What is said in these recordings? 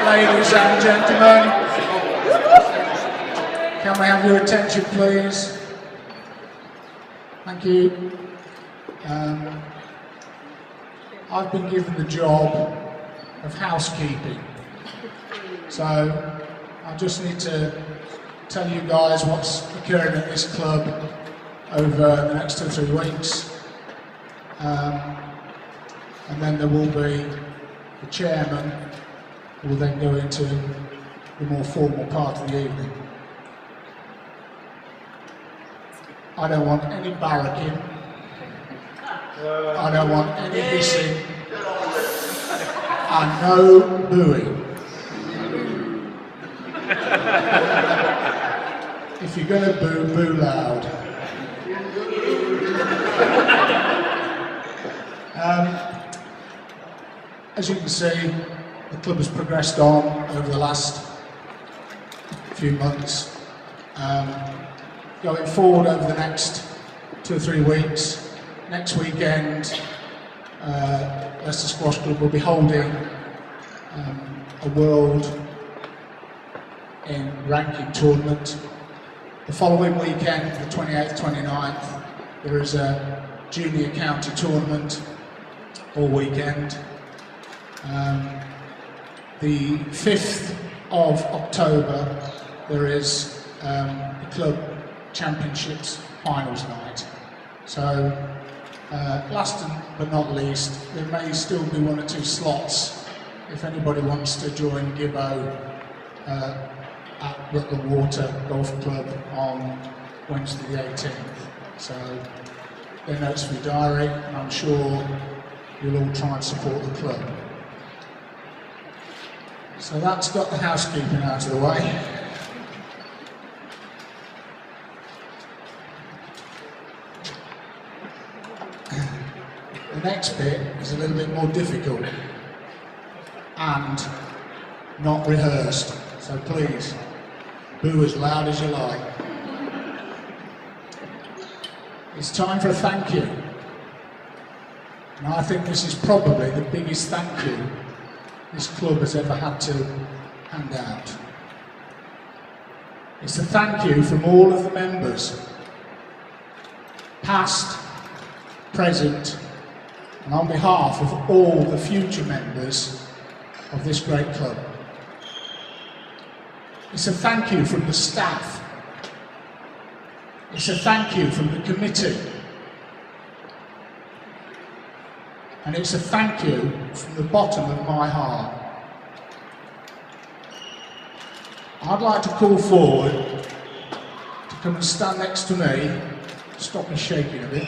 ladies and gentlemen. Can we have your attention, please? Thank you. I've been given the job of housekeeping, so I just need to tell you guys what's occurring at this club over the next 2 or 3 weeks. And then there will be the chairman who will then go into the more formal part of the evening. I don't want any barracking, I don't want any hissing, and no booing. If you're going to boo, boo loud. As you can see, the club has progressed on over the last few months. Going forward over the next 2 or 3 weeks, next weekend, Leicester Squash Club will be holding a world in ranking tournament. The following weekend, the 28th, 29th, there is a junior county tournament all weekend. The 5th of October, there is the club championships finals night. So, last but not least, there may still be 1 or 2 slots if anybody wants to join Gibbo at Rutland Water Golf Club on Wednesday the 18th. So, they're notes for your diary, and I'm sure you'll all try and support the club. So that's got the housekeeping out of the way. The next bit is a little bit more difficult and not rehearsed, so please, boo as loud as you like. It's time for a thank you. And I think this is probably the biggest thank you this club has ever had to hand out. It's a thank you from all of the members, past, present, and on behalf of all the future members of this great club. It's a thank you from the staff. It's a thank you from the committee. And it's a thank you from the bottom of my heart. I'd like to call forward to come and stand next to me, stop me shaking a bit,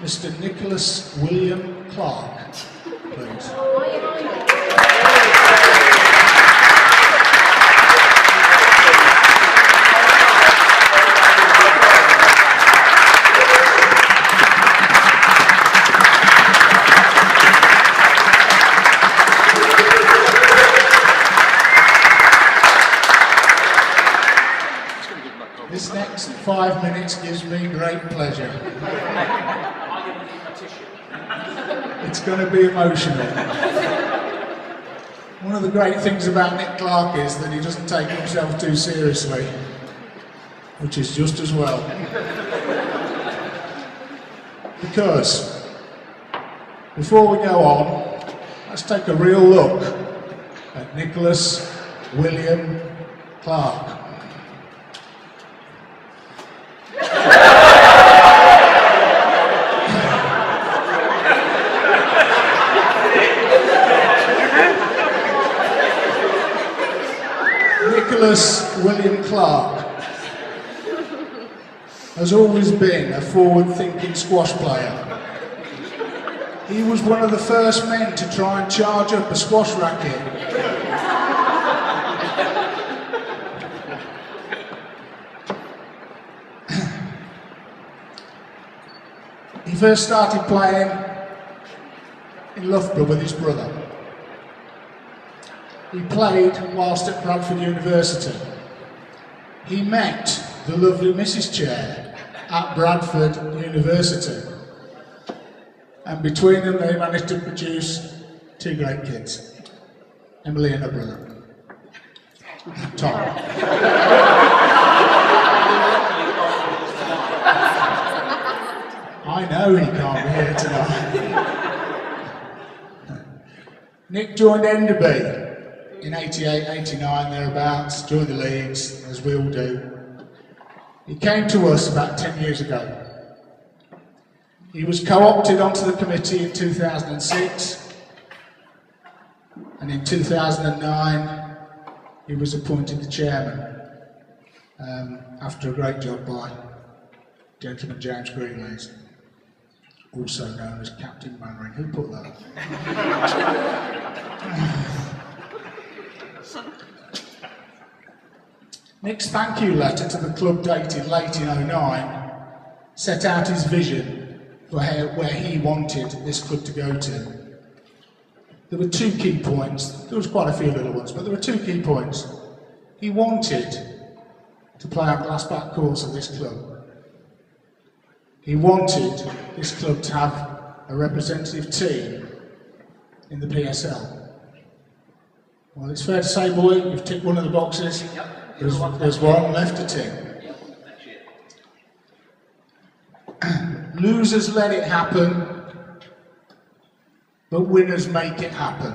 Mr. Nicholas William Clark, please. This next 5 minutes gives me great pleasure. It's going to be emotional. One of the great things about Nick Clark is that he doesn't take himself too seriously, which is just as well. Because, before we go on, let's take a real look at Nicholas William Clark. Nicholas William Clark has always been a forward-thinking squash player. He was one of the first men to try and charge up a squash racket. He first started playing in Loughborough with his brother. He played whilst at Bradford University. He met the lovely Mrs. Chair at Bradford University. And between them they managed to produce 2 great kids. Emily and her brother, Tom. I know he can't be here tonight. Nick joined Enderby in 88, 89, thereabouts, joined the leagues, as we all do. He came to us about 10 years ago. He was co-opted onto the committee in 2006, and in 2009 he was appointed the chairman, after a great job by gentleman James Greenleys, also known as Captain Mannering. Who put that? Nick's thank you letter to the club, dated late in 09, set out his vision for where he wanted this club to go to. There were two key points. There was quite a few little ones, but there were two key points. He wanted to play on glass back courts at this club. He wanted this club to have a representative team in the PSL. Well, it's fair to say, boy, you've ticked one of the boxes. There's one left to tick. Losers let it happen, but winners make it happen.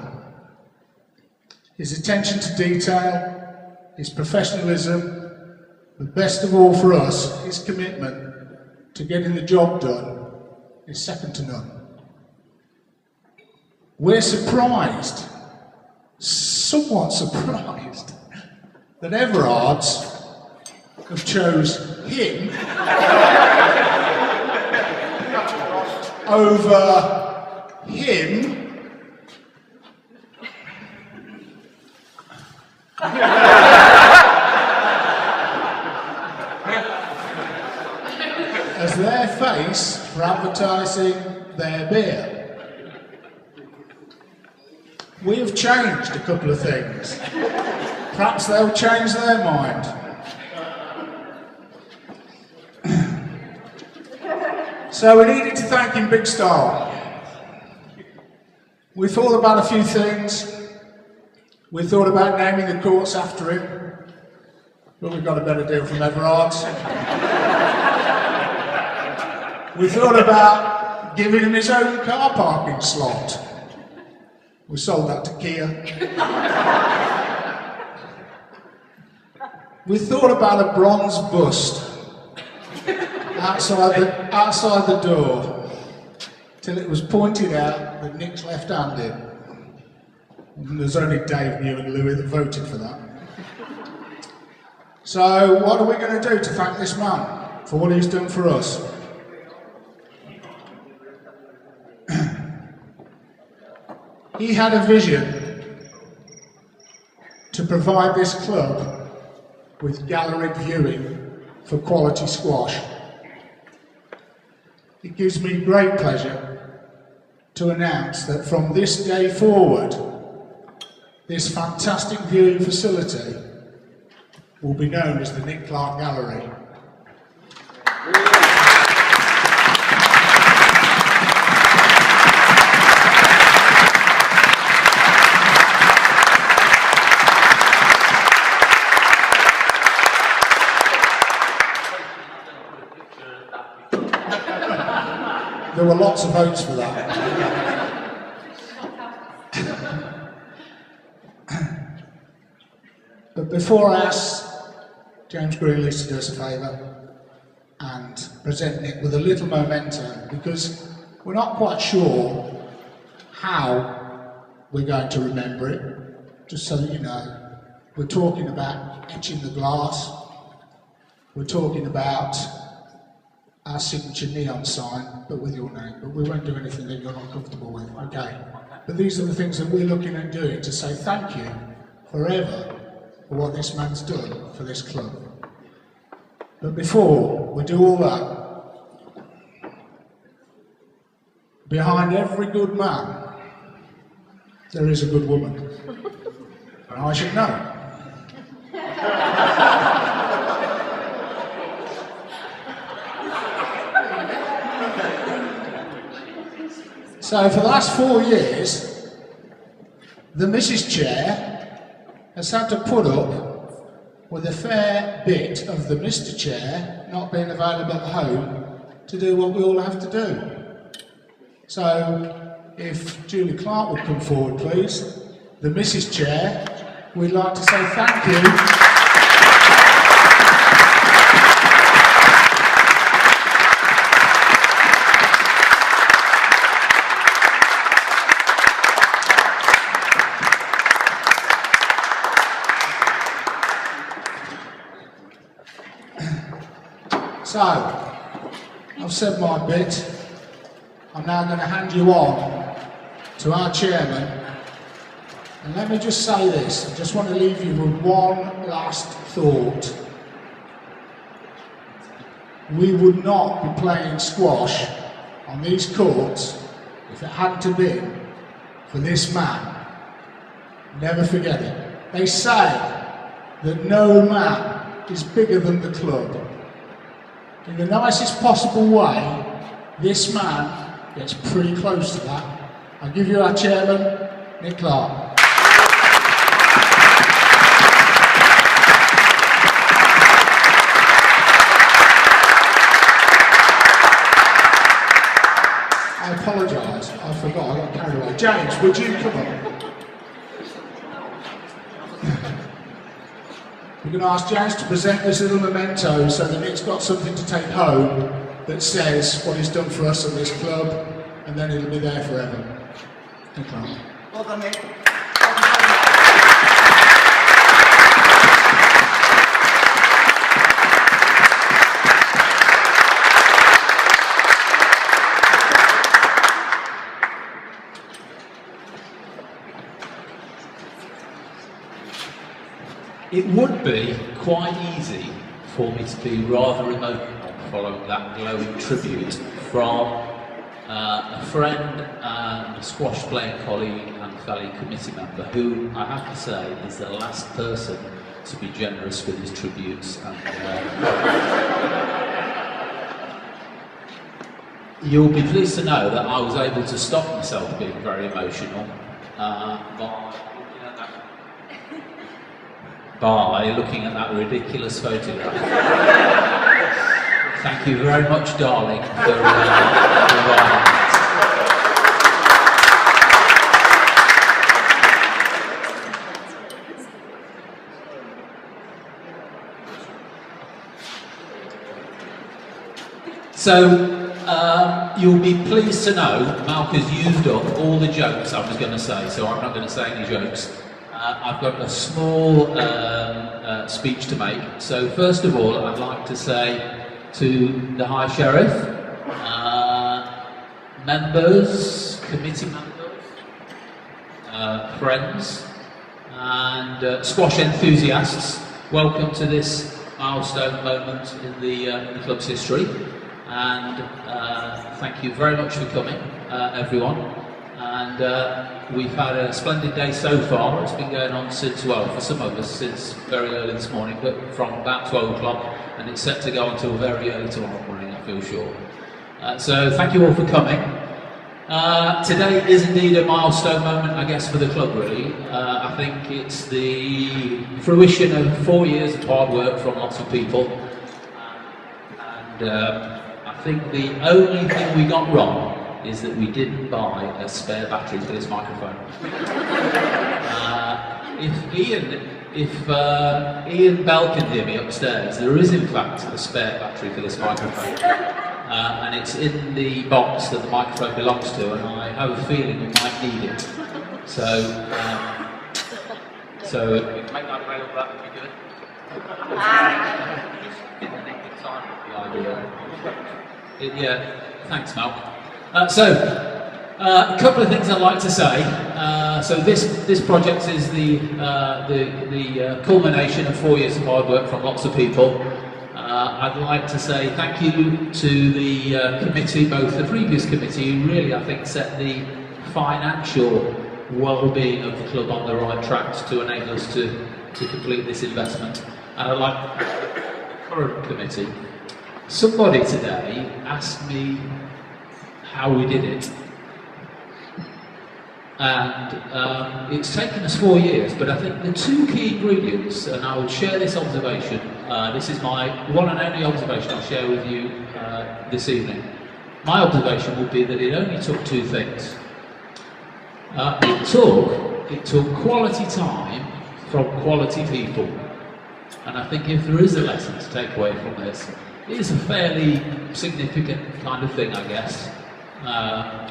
His attention to detail, his professionalism, but best of all for us, his commitment to getting the job done is second to none. We're surprised, somewhat surprised, that Everards have chose him over him as their face for advertising their beer. We have changed a couple of things. Perhaps they'll change their mind. So we needed to thank him big style. We thought about a few things. We thought about naming the courts after him, but we got a better deal from Everards. We thought about giving him his own car parking slot. We sold that to Kia. We thought about a bronze bust outside the door, till it was pointed out that Nick's left-handed. And there's only Dave, New and Louis that voted for that. So what are we going to do to thank this man for what he's done for us? He had a vision to provide this club with galleried viewing for quality squash. It gives me great pleasure to announce that from this day forward, this fantastic viewing facility will be known as the Nick Clark Gallery. There were lots of votes for that. But before I ask James Greenleys to do us a favour and present Nick with a little memento, because we're not quite sure how we're going to remember it, just so that you know. We're talking about etching the glass, we're talking about our signature neon sign, but with your name. But we won't do anything that you're not comfortable with, okay? But these are the things that we're looking at doing to say thank you forever for what this man's done for this club. But before we do all that, behind every good man, there is a good woman. And I should know. So for the last 4 years, the Mrs. Chair has had to put up with a fair bit of the Mr. Chair not being available at home to do what we all have to do. So, if Julie Clark would come forward, please. The Mrs. Chair, we'd like to say thank you. So, I've said my bit. I'm now going to hand you on to our chairman. And let me just say this, I just want to leave you with one last thought. We would not be playing squash on these courts if it hadn't been for this man. Never forget it. They say that no man is bigger than the club. In the nicest possible way, this man gets pretty close to that. I'll give you our chairman, Nick Clark. I apologise, I forgot, I got carried away. James, would you come on? We're going to ask James to present this little memento so that Nick's got something to take home that says what he's done for us at this club, and then it'll be there forever. Thank you. Well done, Nick. It would be quite easy for me to be rather emotional following that glowing tribute from a friend and a squash playing colleague and fellow committee member who, I have to say, is the last person to be generous with his tributes. You'll be pleased to know that I was able to stop myself being very emotional by looking at that ridiculous photograph. Thank you very much, darling, for providing that. So, you'll be pleased to know Malk has used up all the jokes I was going to say, so I'm not going to say any jokes. I've got a small speech to make. So first of all, I'd like to say to the High Sheriff, members, committee members, friends, and squash enthusiasts, welcome to this milestone moment in the club's history. And thank you very much for coming, everyone. And we've had a splendid day so far. It's been going on since, well, for some of us, since very early this morning, but from about 12 o'clock, and it's set to go until very early tomorrow morning, I feel sure. So thank you all for coming. Today is indeed a milestone moment, I guess, for the club, really. I think it's the fruition of 4 years of hard work from lots of people. And I think the only thing we got wrong is that we didn't buy a spare battery for this microphone. If Ian Bell can hear me upstairs, there is in fact a spare battery for this microphone. And it's in the box that the microphone belongs to, and I have a feeling we might need it. So if we can make that available, that would be good. Just in the nick of time would be ideal. Yeah, thanks, Malk. A couple of things I'd like to say. So this project is the culmination of 4 years of hard work from lots of people. I'd like to say thank you to the committee, both the previous committee, who really, I think, set the financial well-being of the club on the right tracks to enable us to complete this investment. And I'd like to thank the current committee. Somebody today asked me how we did it. And it's taken us 4 years, but I think the two key ingredients, and I will share this observation, this is my one and only observation I'll share with you this evening. My observation would be that it only took two things. It took quality time from quality people. And I think if there is a lesson to take away from this, it is a fairly significant kind of thing, I guess.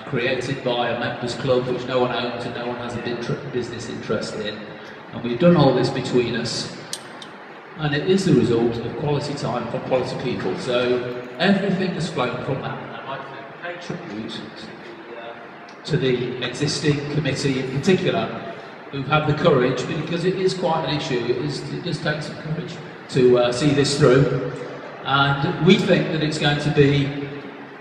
Created by a members club which no one owns and no one has a business interest in, and we've done all this between us, and it is the result of quality time from quality people. So everything has flown from that, and I'd like to pay tribute to the existing committee in particular, who've had the courage, because it is quite an issue. It does take some courage to see this through, and we think that it's going to be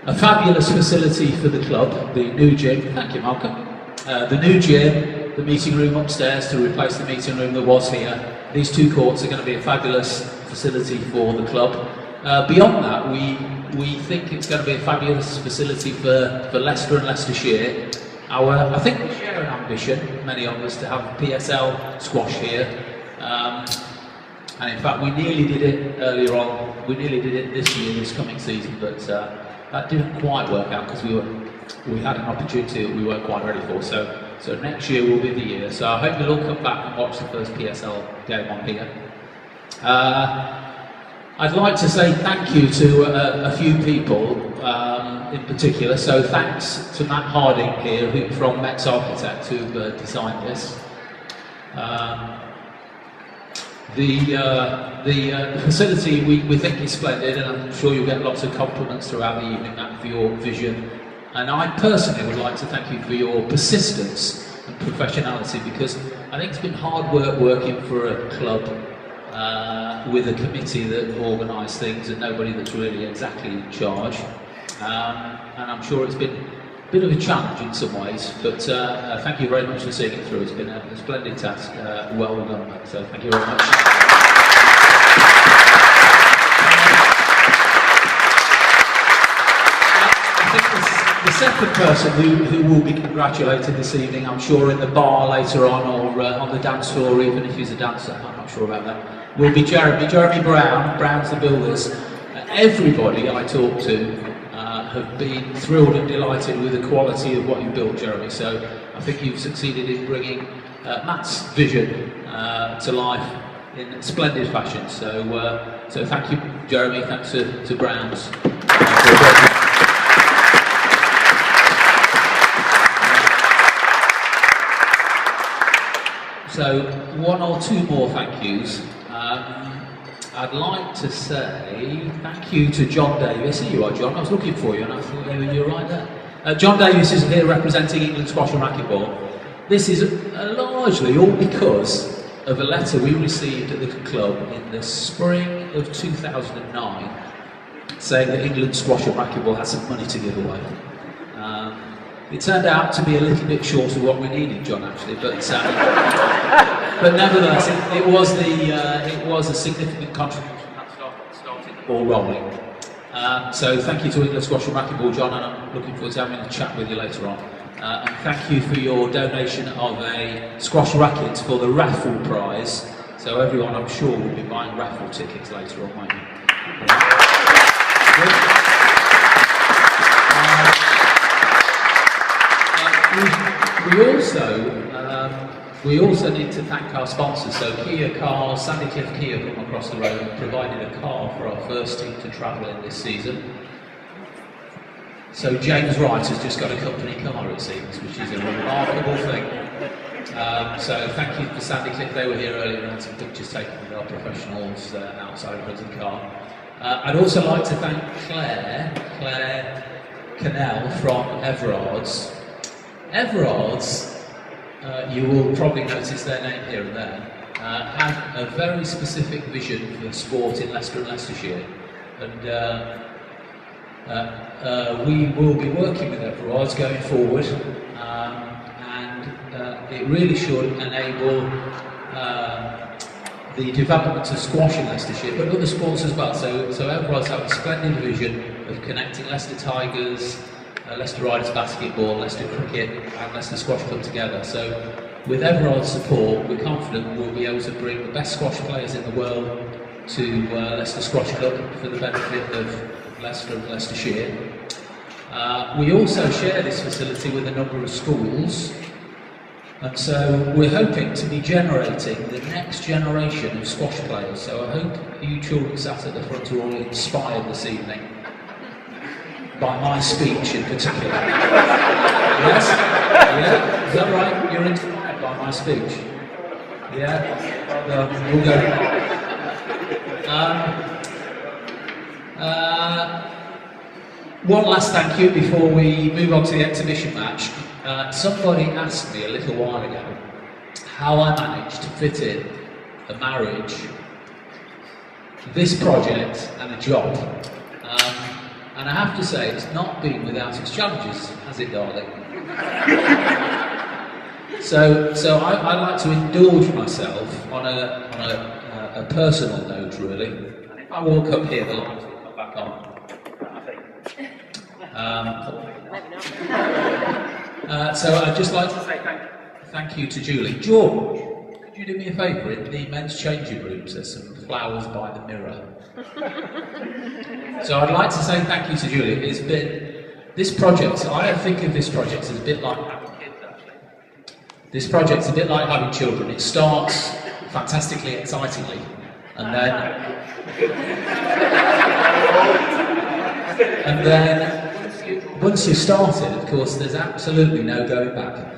a fabulous facility for the club, the new gym. Thank you, Malcolm. The new gym, the meeting room upstairs to replace the meeting room that was here. These two courts are going to be a fabulous facility for the club. Beyond that, we think it's going to be a fabulous facility for Leicester and Leicestershire. I think we share an ambition, many of us, to have PSL squash here. And in fact, we nearly did it earlier on. We nearly did it this year, this coming season, but that didn't quite work out because we had an opportunity that we weren't quite ready for. So next year will be the year. So I hope you'll all come back and watch the first PSL game on here. I'd like to say thank you to a few people in particular. So thanks to Matt Harding here from Met's Architect who designed this. The facility we think is splendid, and I'm sure you'll get lots of compliments throughout the evening, Matt, for your vision. And I personally would like to thank you for your persistence and professionality, because I think it's been hard work working for a club with a committee that organise things and nobody that's really exactly in charge. And I'm sure it's been a bit of a challenge in some ways, but thank you very much for seeing it through. It's been a splendid task. Well done, Matt. So thank you very much. The second person who will be congratulated this evening, I'm sure in the bar later on, or on the dance floor, even if he's a dancer, I'm not sure about that, will be Jeremy Brown. Brown's the builders. Everybody I talk to have been thrilled and delighted with the quality of what you built, Jeremy. So I think you've succeeded in bringing Matt's vision to life in splendid fashion. So thank you, Jeremy. Thanks to Brown's. So one or two more thank yous. I'd like to say thank you to John Davis. Here you are, John. I was looking for you and I thought you were right there. John Davis is here representing England Squash and Racquetball. This is largely all because of a letter we received at the club in the spring of 2009 saying that England Squash and Racquetball had some money to give away. It turned out to be a little bit short of what we needed, John, actually, but nevertheless, it was a significant contribution that started the ball rolling. So thank you to England Squash and Racquetball, John, and I'm looking forward to having a chat with you later on. And thank you for your donation of a squash racket for the raffle prize. So everyone, I'm sure, will be buying raffle tickets later on, won't you? We also need to thank our sponsors. So Kia Cars, Sandycliff Kia come across the road and provided a car for our first team to travel in this season. So James Wright has just got a company car, it seems, which is a remarkable thing. So thank you for Sandycliff. They were here earlier and had some pictures taken with our professionals outside of the car. I'd also like to thank Claire Cannell from Everard's. Everard's, you will probably notice their name here and there, have a very specific vision for sport in Leicester and Leicestershire, and we will be working with Everard's going forward, and it really should enable the development of squash in Leicestershire, but other sports as well. So Everard's have a splendid vision of connecting Leicester Tigers Leicester Riders Basketball, Leicester Cricket and Leicester Squash Club together. So with everyone's support, we're confident we'll be able to bring the best squash players in the world to Leicester Squash Club for the benefit of Leicester and Leicestershire. We also share this facility with a number of schools, and so we're hoping to be generating the next generation of squash players. So I hope you children sat at the front are all inspired this evening by my speech in particular. Yes? Yeah? Is that right? You're inspired by my speech? Yeah? We'll go. One last thank you before we move on to the exhibition match. Somebody asked me a little while ago how I managed to fit in a marriage, this project and a job. And I have to say, it's not been without its challenges, has it, darling? So I'd like to indulge myself on a personal note, really. And if I walk up here, the lights will come back on. So I'd just like to say thank you to Julie. George, could you do me a favour? In the men's changing rooms, there's some flowers by the mirror. So I'd like to say thank you to Julie. It's been this project. I think of this project as a bit like having kids. Actually, this project's a bit like having children. It starts fantastically excitingly, and then once you've started, of course, there's absolutely no going back.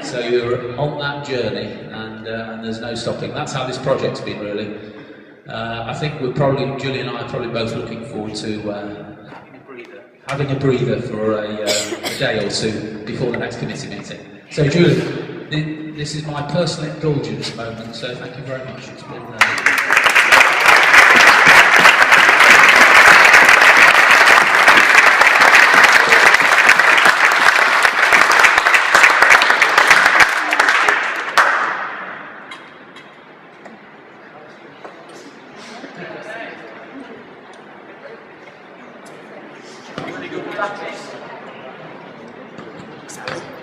So you're on that journey, and there's no stopping. That's how this project's been, really. I think Julie and I are probably both looking forward to having a breather for a day or two before the next committee meeting. So, Julie, this is my personal indulgence moment, so thank you very much. It's been.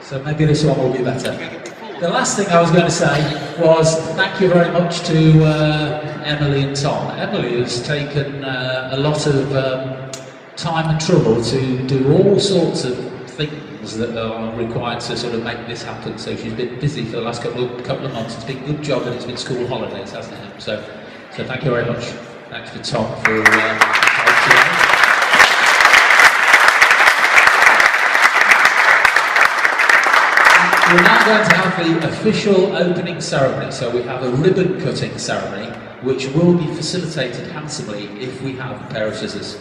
So maybe this one will be better. The last thing I was going to say was thank you very much to Emily and Tom. Emily has taken a lot of time and trouble to do all sorts of things that are required to sort of make this happen. So she's been busy for the last couple of months. It's been a good job and it's been school holidays, hasn't it? So thank you very much. Thanks for Tom for We're now going to have the official opening ceremony. So we have a ribbon cutting ceremony, which will be facilitated handsomely if we have a pair of scissors.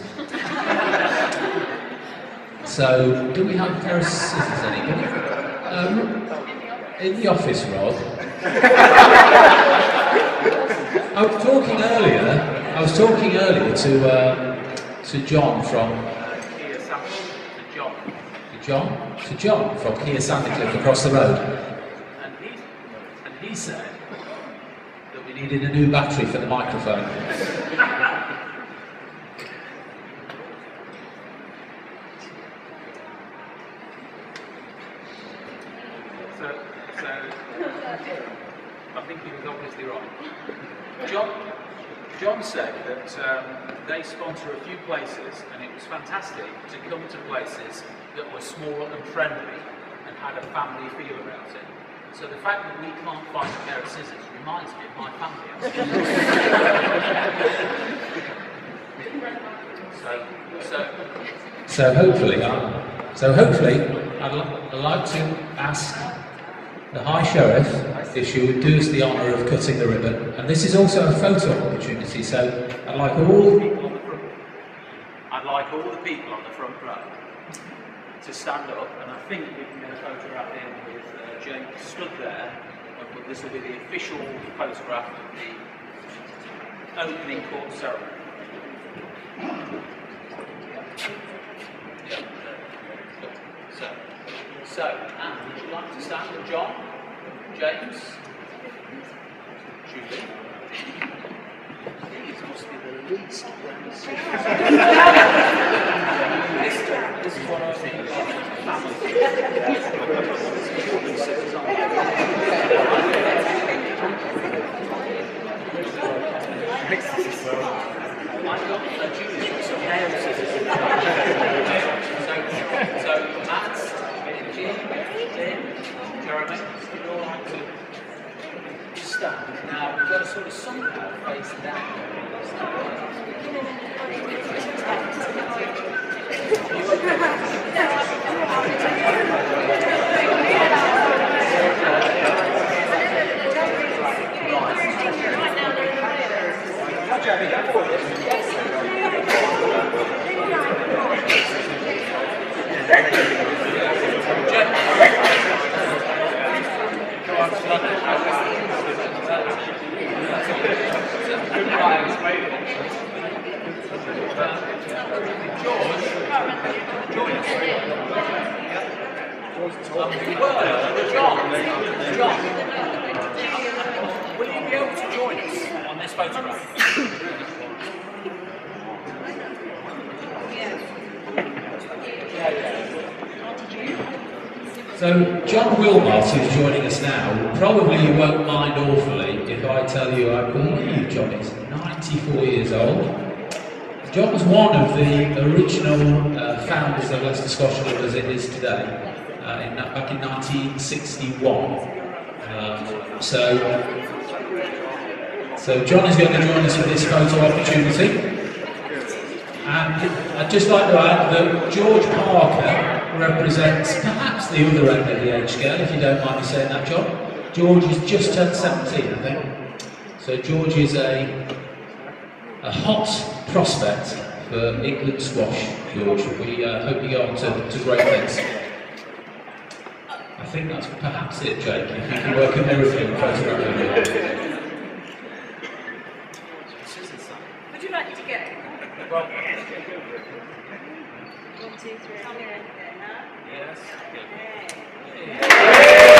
So, do we have a pair of scissors, anybody? In the office, Rod. I was talking earlier to John from John from Kia Sandicliffe across the road, and he said that we needed a new battery for the microphone. So I think he was obviously right. John said that they sponsor a few places, and it was fantastic to come to places that were small and friendly and had a family feel about it. So the fact that we can't find a pair of scissors reminds me of my family. So hopefully, I'd like to ask the High Sheriff if she would do us the honour of cutting the ribbon. And this is also a photo opportunity, so I'd like all the people on the front row to stand up, and I think we can get a photograph in with James stood there, but this will be the official photograph of the opening court ceremony. So, Anne, would you like to stand with John, James, Julie? These must be the least This is one of the things. So Matt, Jim, Jeremy, you all have to stand. Now we've got to sort of somehow face down. John, will you be able to join us on this photograph? So John Wilmot, who's joining us now, probably you won't mind awfully if I tell you I believe John is 94 years old. John was one of the original founders of Leicester Squash Club as it is today, back in 1961. So John is going to join us for this photo opportunity. And I'd just like to add that George Parker represents perhaps the other end of the age scale, if you don't mind me saying that, John. George has just turned 17, I think. So George is a hot prospect for England squash, George. We hope you go on to great things. I think that's perhaps it, Jake, if you can work a miracle in photography. Would you like to go? Well, 1, 2, 3. Come in. yes. Okay.